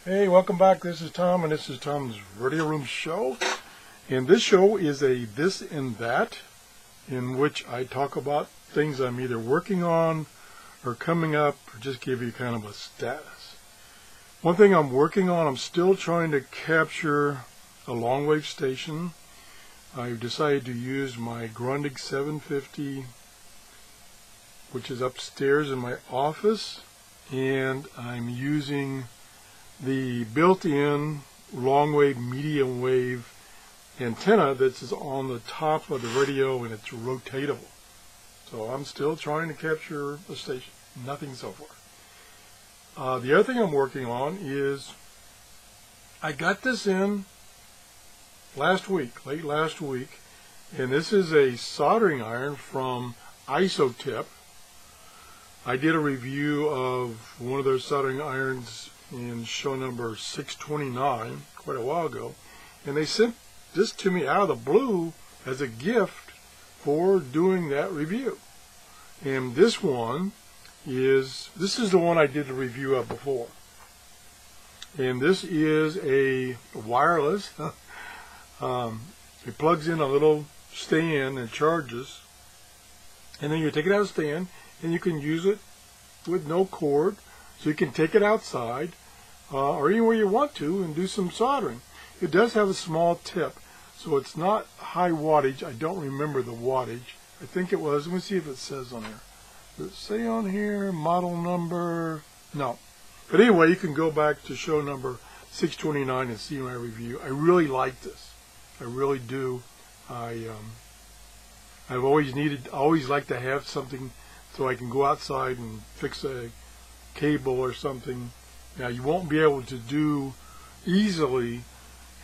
Hey, welcome back. This is Tom, and this is Tom's Radio Room Show. And this show is a this and that, in which I talk about things I'm either working on or coming up, or just give you kind of a status. One thing I'm working on, I'm still trying to capture a long wave station. I've decided to use my Grundig 750, which is upstairs in my office, and I'm using the built-in long wave, medium wave antenna that's on the top of the radio, and it's rotatable. So I'm still trying to capture a station. Nothing so far. The other thing I'm working on is I got this in late last week, and this is a soldering iron from Isotip. I did a review of one of their soldering irons in show number 629 quite a while ago, and they sent this to me out of the blue as a gift for doing that review. And this is the one I did the review of before, and this is a wireless. It plugs in a little stand and charges, and then you take it out of the stand and you can use it with no cord. So you can take it outside or anywhere you want to and do some soldering. It does have a small tip, so it's not high wattage. I don't remember the wattage. I think it was, let me see if it says on here. Does it say on here model number? No. But anyway, you can go back to show number 629 and see my review. I really like this. I really do. I've always liked to have something so I can go outside and fix a cable or something. Now, you won't be able to do easily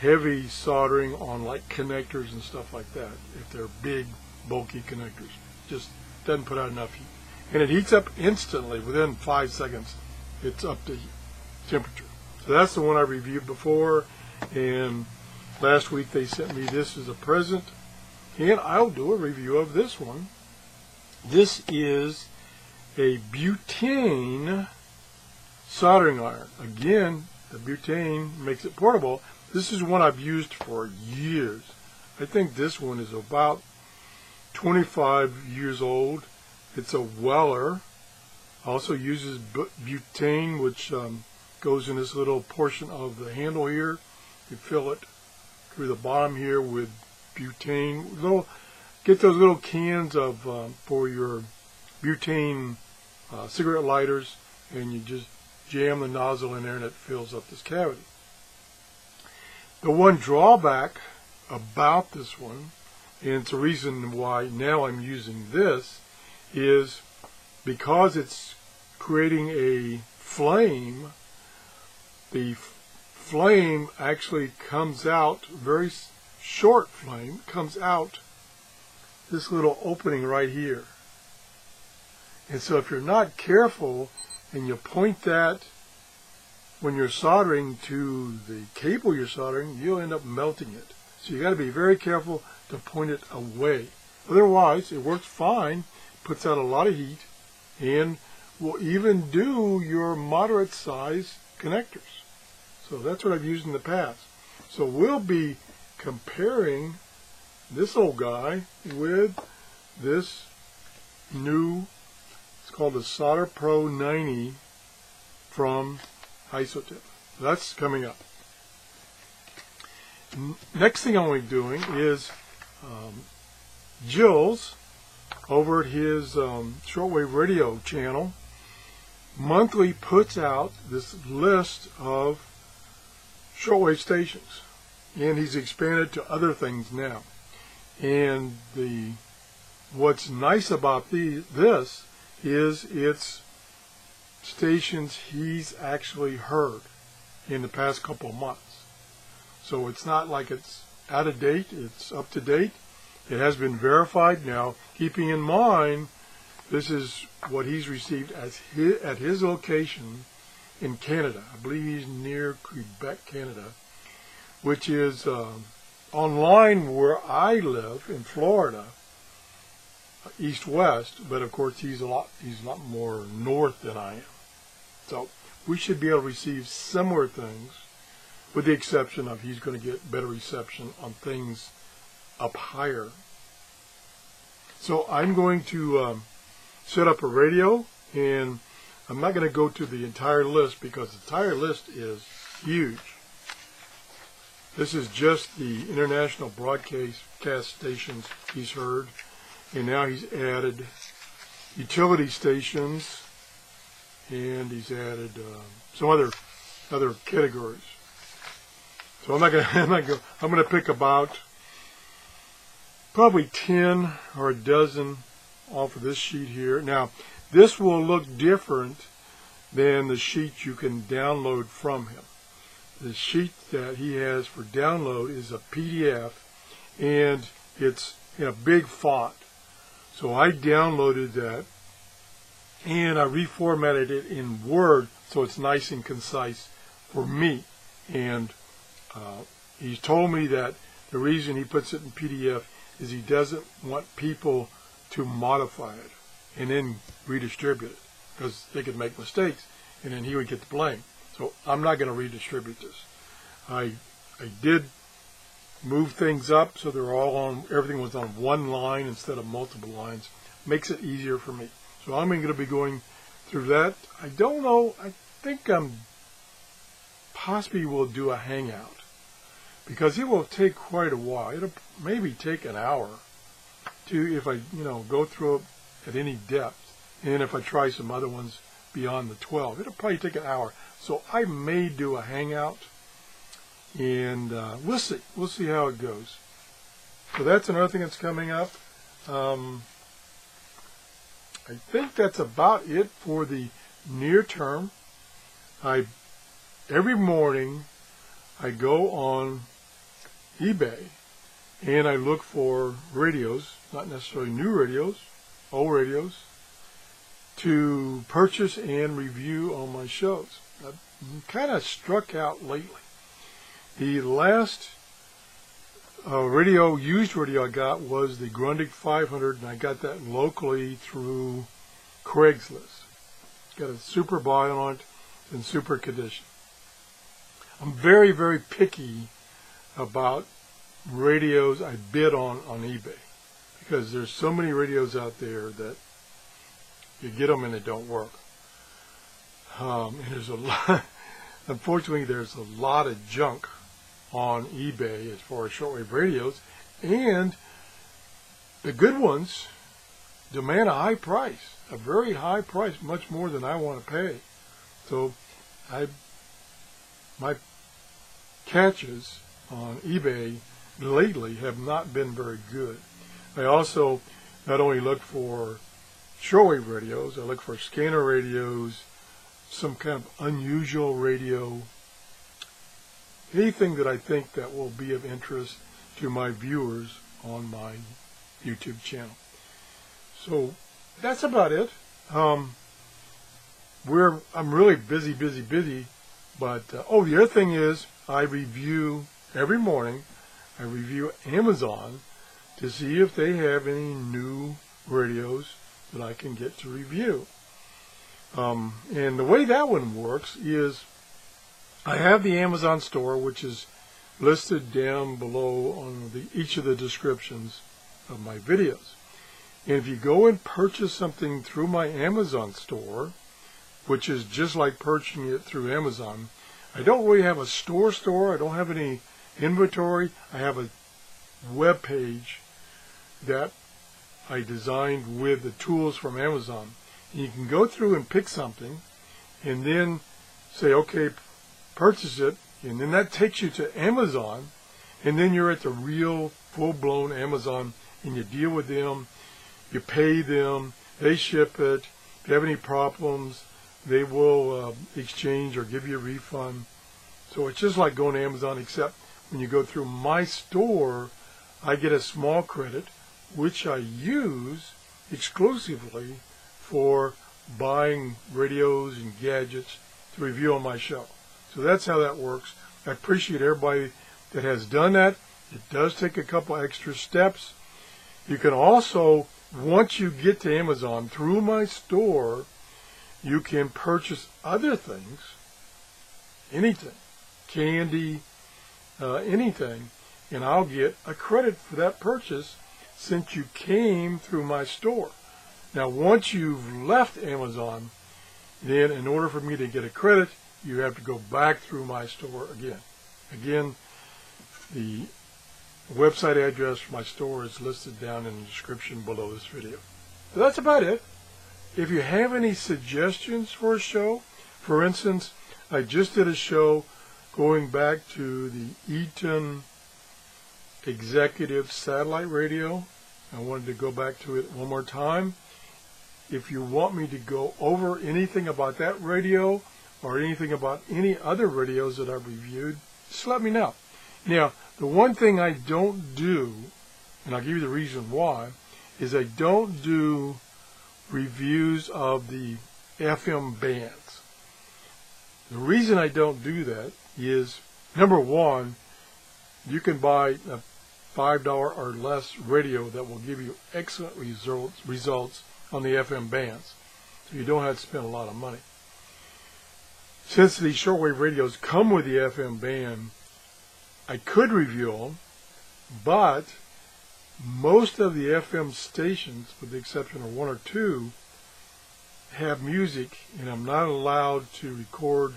heavy soldering on like connectors and stuff like that if they're big, bulky connectors. Just doesn't put out enough heat. And it heats up instantly within 5 seconds. It's up to temperature. So that's the one I reviewed before, and last week they sent me this as a present, and I'll do a review of this one. This is a butane soldering iron. Again, the butane makes it portable. This is one I've used for years. I think this one is about 25 years old. It's a Weller. Also uses butane, which goes in this little portion of the handle here. You fill it through the bottom here with butane. Get those little cans of for your butane cigarette lighters, and you just jam the nozzle in there and it fills up this cavity. The one drawback about this one, and it's the reason why now I'm using this, is because it's creating a flame. The flame actually comes out, very short flame, comes out this little opening right here. And so if you're not careful and you point that when you're soldering to the cable you're soldering, you'll end up melting it. So you got to be very careful to point it away. Otherwise, it works fine, puts out a lot of heat, and will even do your moderate size connectors. So that's what I've used in the past. So we'll be comparing this old guy with this new, it's called the Solder Pro 90 from Isotip. That's coming up. Next thing I'm going to be doing is Jill's over at his shortwave radio channel monthly puts out this list of shortwave stations, and he's expanded to other things now. And what's nice about this is it's stations he's actually heard in the past couple of months. So it's not like it's out of date, it's up to date. It has been verified now, keeping in mind this is what he's received at his location in Canada. I believe he's near Quebec, Canada, which is on line where I live in Florida, east-west, but of course he's a lot more north than I am. So we should be able to receive similar things, with the exception of he's going to get better reception on things up higher. So I'm going to set up a radio, and I'm not going to go to the entire list because the entire list is huge. This is just the international broadcast stations he's heard, and now he's added utility stations, and he's added some other categories. So I'm going to pick about probably 10 or a dozen off of this sheet here. Now, this will look different than the sheet you can download from him. The sheet that he has for download is a PDF, and it's in a big font. So I downloaded that, and I reformatted it in Word so it's nice and concise for me. And he's told me that the reason he puts it in PDF is he doesn't want people to modify it and then redistribute it, because they could make mistakes and then he would get the blame. So I'm not going to redistribute this. I did move things up so they're all on, everything was on one line instead of multiple lines. Makes it easier for me. So I'm going to be going through that. I don't know, I think possibly we'll do a hangout, because it will take quite a while. It'll maybe take an hour to, if I go through it at any depth, and if I try some other ones beyond the 12, it'll probably take an hour. So I may do a hangout, and we'll see how it goes. So that's another thing that's coming up. I think that's about it for the near term. Every morning I go on eBay and I look for radios, not necessarily new radios, old radios, to purchase and review on my shows. I've kind of struck out lately. The last used radio I got was the Grundig 500, and I got that locally through Craigslist. It's got a super buy on it in super condition. I'm very, very picky about radios I bid on eBay, because there's so many radios out there that you get them and they don't work. And there's a lot, unfortunately, there's a lot of junk on eBay as far as shortwave radios, and the good ones demand a high price, a very high price, much more than I want to pay. So my catches on eBay lately have not been very good. I also not only look for shortwave radios, I look for scanner radios, some kind of unusual radio, anything that I think that will be of interest to my viewers on my YouTube channel. So that's about it. I'm really busy, but the other thing is I review every morning. I review Amazon to see if they have any new radios that I can get to review. And the way that one works is I have the Amazon store, which is listed down below on each of the descriptions of my videos. And if you go and purchase something through my Amazon store, which is just like purchasing it through Amazon, I don't really have a store. I don't have any inventory. I have a web page that I designed with the tools from Amazon. And you can go through and pick something and then say, okay, purchase it, and then that takes you to Amazon, and then you're at the real full-blown Amazon, and you deal with them, you pay them, they ship it. If you have any problems, they will exchange or give you a refund. So it's just like going to Amazon, except when you go through my store, I get a small credit, which I use exclusively for buying radios and gadgets to review on my show. So that's how that works. I appreciate everybody that has done that. It does take a couple extra steps. You can also, once you get to Amazon through my store, you can purchase other things, anything, candy, anything, and I'll get a credit for that purchase since you came through my store. Now, once you've left Amazon, then in order for me to get a credit, you have to go back through my store again. Again, the website address for my store is listed down in the description below this video. So that's about it. If you have any suggestions for a show, for instance, I just did a show going back to the Eaton Executive Satellite Radio. I wanted to go back to it one more time. If you want me to go over anything about that radio or anything about any other radios that I've reviewed, just let me know. Now, the one thing I don't do, and I'll give you the reason why, is I don't do reviews of the FM bands. The reason I don't do that is, number one, you can buy a $5 or less radio that will give you excellent results on the FM bands, so you don't have to spend a lot of money. Since these shortwave radios come with the FM band, I could review them, but most of the FM stations, with the exception of one or two, have music, and I'm not allowed to record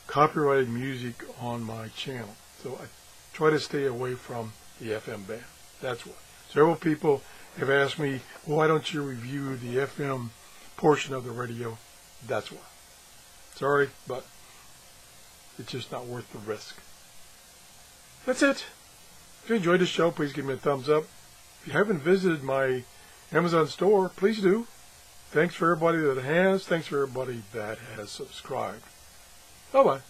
copyrighted music on my channel. So I try to stay away from the FM band. That's why. Several people have asked me, why don't you review the FM portion of the radio? That's why. Sorry, but it's just not worth the risk. That's it. If you enjoyed the show, please give me a thumbs up. If you haven't visited my Amazon store, please do. Thanks for everybody that has. Thanks for everybody that has subscribed. Bye-bye.